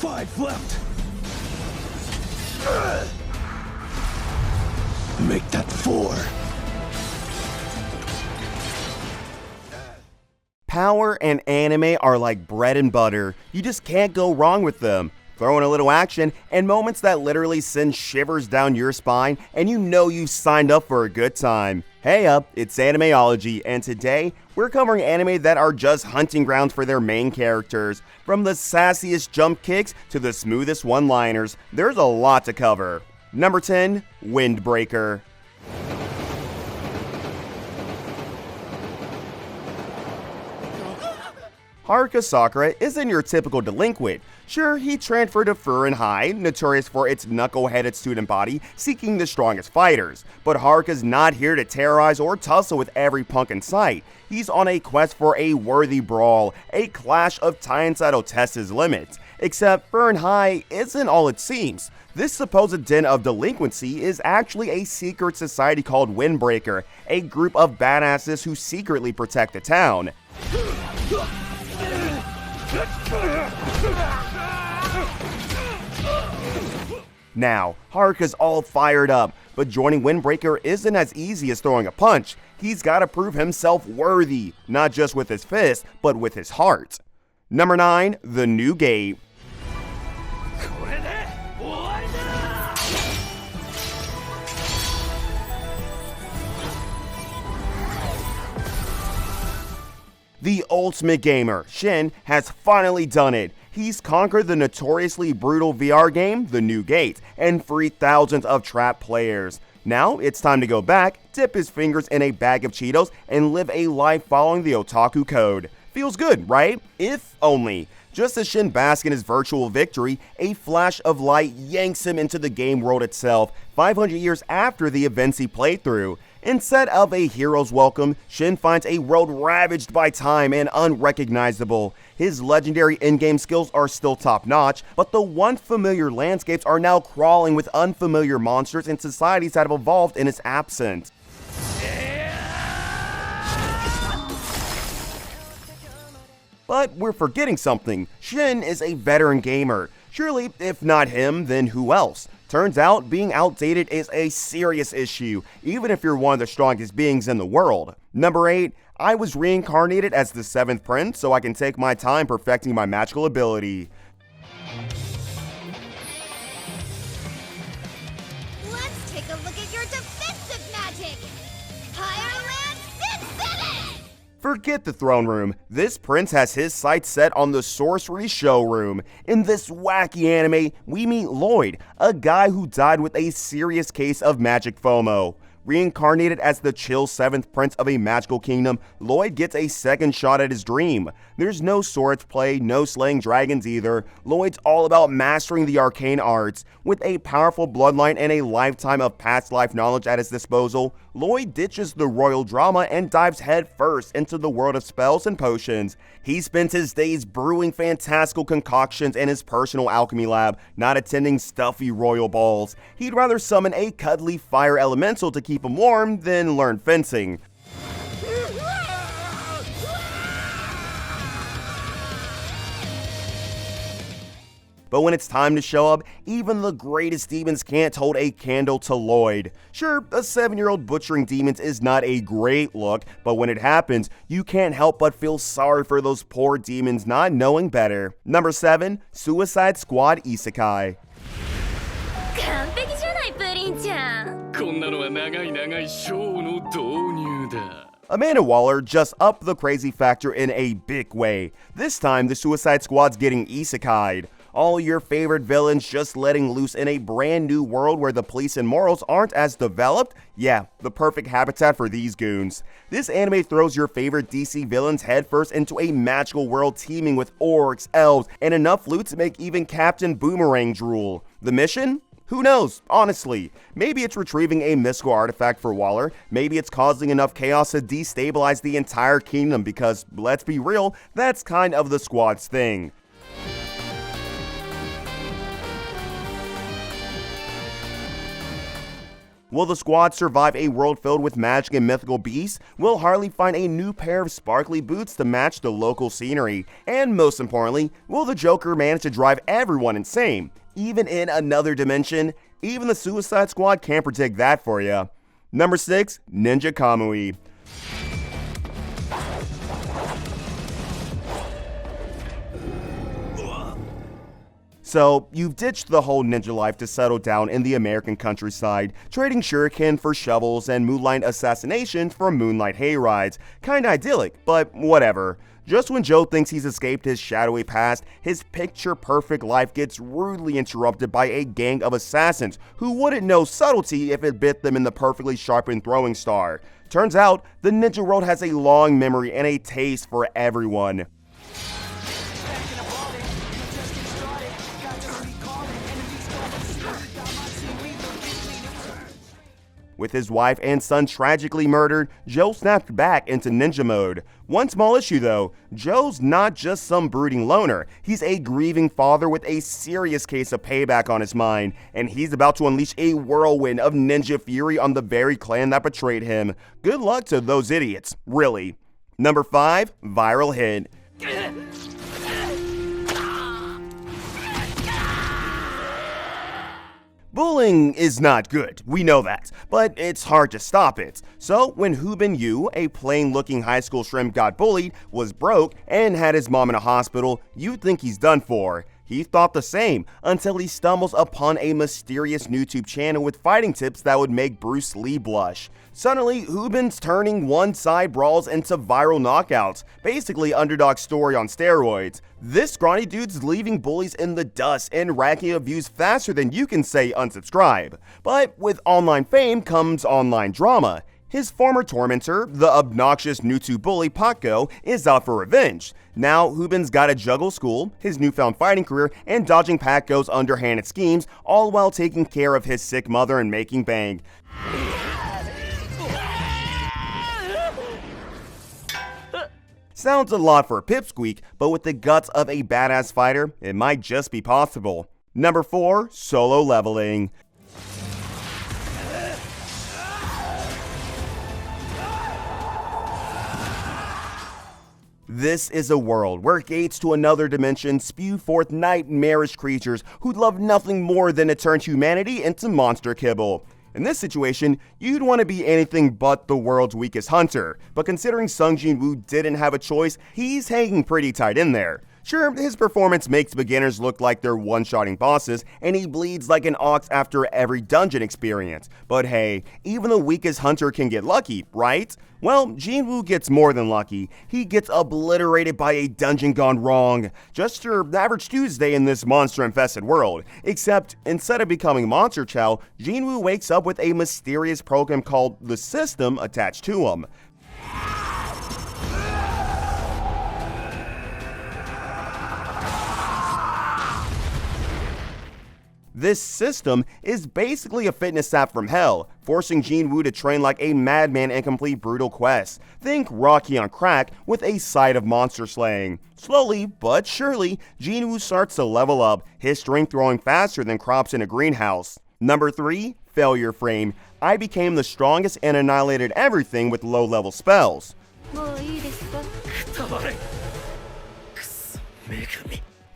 5 left. Make that 4. Power and anime are like bread and butter. You just can't go wrong with them. Throw in a little action and moments that literally send shivers down your spine, and you know you've signed up for a good time. Heya, it's Animeology, and today we're covering anime that are just hunting grounds for their main characters. From the sassiest jump kicks to the smoothest one-liners, there's a lot to cover. Number 10, Windbreaker. Haruka Sakura isn't your typical delinquent. Sure, he transferred to Furin High, notorious for its knuckle-headed student body seeking the strongest fighters. But Haruka's not here to terrorize or tussle with every punk in sight. He's on a quest for a worthy brawl, a clash of titans that'll test his limits. Except Furin High isn't all it seems. This supposed den of delinquency is actually a secret society called Windbreaker, a group of badasses who secretly protect the town. Now, Haruka's all fired up, but joining Windbreaker isn't as easy as throwing a punch. He's gotta prove himself worthy, not just with his fist, but with his heart. Number 9, The New Gate. The ultimate gamer, Shin, has finally done it. He's conquered the notoriously brutal VR game, The New Gate, and freed thousands of trapped players. Now, it's time to go back, dip his fingers in a bag of Cheetos, and live a life following the otaku code. Feels good, right? If only. Just as Shin basks in his virtual victory, a flash of light yanks him into the game world itself, 500 years after the events he played through. Instead of a hero's welcome, Shin finds a world ravaged by time and unrecognizable. His legendary in-game skills are still top-notch, but the once familiar landscapes are now crawling with unfamiliar monsters and societies that have evolved in his absence. But we're forgetting something. Shin is a veteran gamer. Surely, if not him, then who else? Turns out, being outdated is a serious issue, even if you're one of the strongest beings in the world. Number 8, I was reincarnated as the 7th prince so I can take my time perfecting my magical ability. Let's take a look at your defensive magic! Higher land City! Forget the throne room. This prince has his sights set on the sorcery showroom. In this wacky anime, we meet Lloyd, a guy who died with a serious case of magic FOMO. Reincarnated as the chill 7th prince of a magical kingdom, Lloyd gets a second shot at his dream. There's no swords play, no slaying dragons either. Lloyd's all about mastering the arcane arts. With a powerful bloodline and a lifetime of past life knowledge at his disposal, Lloyd ditches the royal drama and dives headfirst into the world of spells and potions. He spends his days brewing fantastical concoctions in his personal alchemy lab, not attending stuffy royal balls. He'd rather summon a cuddly fire elemental to keep him warm than learn fencing. But when it's time to show up, even the greatest demons can't hold a candle to Lloyd. Sure, a 7-year-old butchering demons is not a great look, but when it happens, you can't help but feel sorry for those poor demons not knowing better. Number 7, Suicide Squad Isekai. Amanda Waller just upped the crazy factor in a big way. This time, the Suicide Squad's getting isekai'd. All your favorite villains just letting loose in a brand new world where the police and morals aren't as developed? Yeah, the perfect habitat for these goons. This anime throws your favorite DC villains headfirst into a magical world teeming with orcs, elves, and enough loot to make even Captain Boomerang drool. The mission? Who knows, honestly. Maybe it's retrieving a mystical artifact for Waller, maybe it's causing enough chaos to destabilize the entire kingdom because, let's be real, that's kind of the squad's thing. Will the squad survive a world filled with magic and mythical beasts? Will Harley find a new pair of sparkly boots to match the local scenery? And most importantly, will the Joker manage to drive everyone insane? Even in another dimension? Even the Suicide Squad can't predict that for you. Number 6, Ninja Kamui. So, you've ditched the whole ninja life to settle down in the American countryside, trading shuriken for shovels and moonlight assassinations for moonlight hayrides. Kinda idyllic, but whatever. Just when Joe thinks he's escaped his shadowy past, his picture-perfect life gets rudely interrupted by a gang of assassins who wouldn't know subtlety if it bit them in the perfectly sharpened throwing star. Turns out, the ninja world has a long memory and a taste for everyone. With his wife and son tragically murdered, Joe snapped back into ninja mode. One small issue though, Joe's not just some brooding loner, he's a grieving father with a serious case of payback on his mind, and he's about to unleash a whirlwind of ninja fury on the very clan that betrayed him. Good luck to those idiots, really. Number 5, viral hit. Bullying is not good, we know that, but it's hard to stop it. So when Hoobin Yu, a plain-looking high school shrimp, got bullied, was broke, and had his mom in a hospital, you'd think he's done for. He thought the same, until he stumbles upon a mysterious YouTube channel with fighting tips that would make Bruce Lee blush. Suddenly, Hoobin's turning one-side brawls into viral knockouts, basically Underdog Story on steroids. This scrawny dude's leaving bullies in the dust and racking up views faster than you can say unsubscribe. But with online fame comes online drama. His former tormentor, the obnoxious Nutu bully Paco, is out for revenge. Now, Hoobin's gotta juggle school, his newfound fighting career, and dodging Paco's underhanded schemes, all while taking care of his sick mother and making bang. Sounds a lot for a pipsqueak, but with the guts of a badass fighter, it might just be possible. Number 4, solo leveling. This is a world where gates to another dimension spew forth nightmarish creatures who'd love nothing more than to turn humanity into monster kibble. In this situation, you'd want to be anything but the world's weakest hunter, but considering Sung Jin-woo didn't have a choice, he's hanging pretty tight in there. Sure, his performance makes beginners look like they're one-shotting bosses, and he bleeds like an ox after every dungeon experience. But hey, even the weakest hunter can get lucky, right? Well, Jin-woo gets more than lucky. He gets obliterated by a dungeon gone wrong. Just your average Tuesday in this monster-infested world. Except, instead of becoming Monster Chow, Jin-woo wakes up with a mysterious program called the System attached to him. This system is basically a fitness app from hell, forcing Jin-woo to train like a madman and complete brutal quests. Think Rocky on crack with a side of monster slaying. Slowly but surely, Jin-woo starts to level up, his strength growing faster than crops in a greenhouse. Number 3, failure frame. I became the strongest and annihilated everything with low-level spells.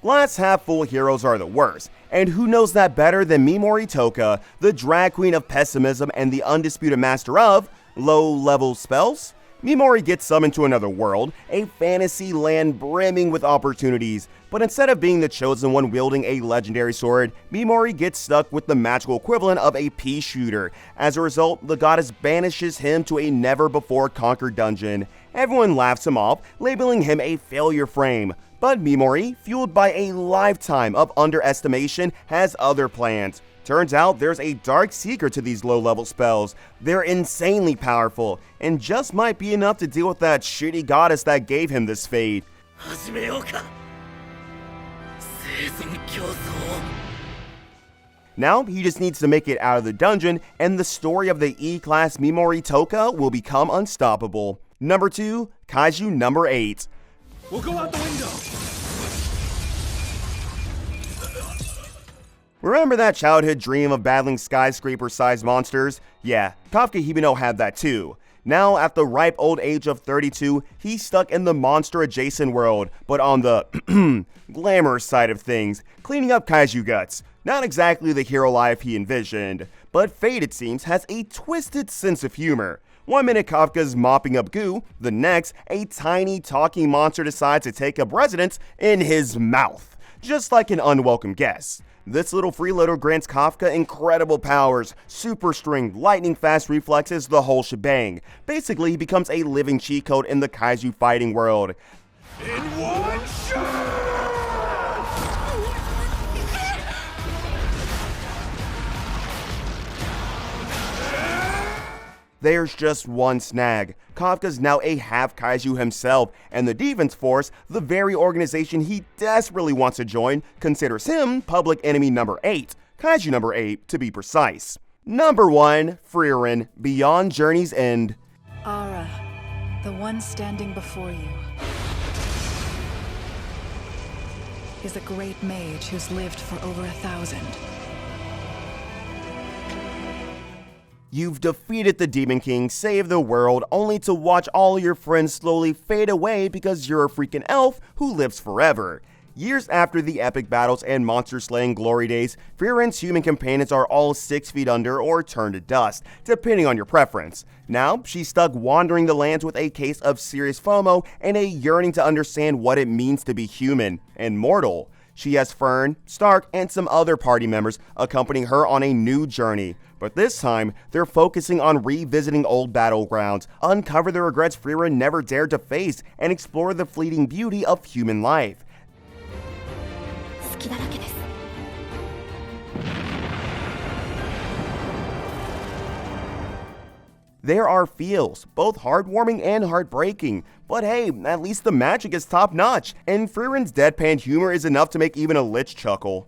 Glass half full heroes are the worst, and who knows that better than Mimori Toka, the drag queen of pessimism and the undisputed master of low-level spells? Mimori gets summoned to another world, a fantasy land brimming with opportunities, but instead of being the chosen one wielding a legendary sword, Mimori gets stuck with the magical equivalent of a pea shooter. As a result, the goddess banishes him to a never-before-conquered dungeon. Everyone laughs him off, labeling him a failure frame. But Mimori, fueled by a lifetime of underestimation, has other plans. Turns out there's a dark secret to these low-level spells. They're insanely powerful, and just might be enough to deal with that shitty goddess that gave him this fate. Now he just needs to make it out of the dungeon, and the story of the E-Class Mimori Toka will become unstoppable. Number 2, Kaiju number 8. We'll go out the window. Remember that childhood dream of battling skyscraper-sized monsters? Yeah, Kafka Hibino had that too. Now, at the ripe old age of 32, he's stuck in the monster-adjacent world, but on the glamorous side of things, cleaning up kaiju guts. Not exactly the hero life he envisioned, but Fate, it seems, has a twisted sense of humor. One minute Kafka's mopping up goo, the next, a tiny talking monster decides to take up residence in his mouth, just like an unwelcome guest. This little freeloader grants Kafka incredible powers, super strength, lightning fast reflexes, the whole shebang. Basically, he becomes a living cheat code in the kaiju fighting world. In one shot! There's just one snag. Kafka's now a half kaiju himself, and the Defense Force, the very organization he desperately wants to join, considers him public enemy number 8, kaiju number 8 to be precise. Number 1, Frieren, Beyond Journey's End. Ara, the one standing before you, is a great mage who's lived for over 1,000. You've defeated the Demon King, saved the world, only to watch all your friends slowly fade away because you're a freaking elf who lives forever. Years after the epic battles and monster-slaying glory days, Frieren's human companions are all 6 feet under or turned to dust, depending on your preference. Now, she's stuck wandering the lands with a case of serious FOMO and a yearning to understand what it means to be human and mortal. She has Fern, Stark, and some other party members accompanying her on a new journey. But this time, they're focusing on revisiting old battlegrounds, uncover the regrets Frieren never dared to face, and explore the fleeting beauty of human life. There are feels, both heartwarming and heartbreaking, but hey, at least the magic is top-notch, and Frieren's deadpan humor is enough to make even a lich chuckle.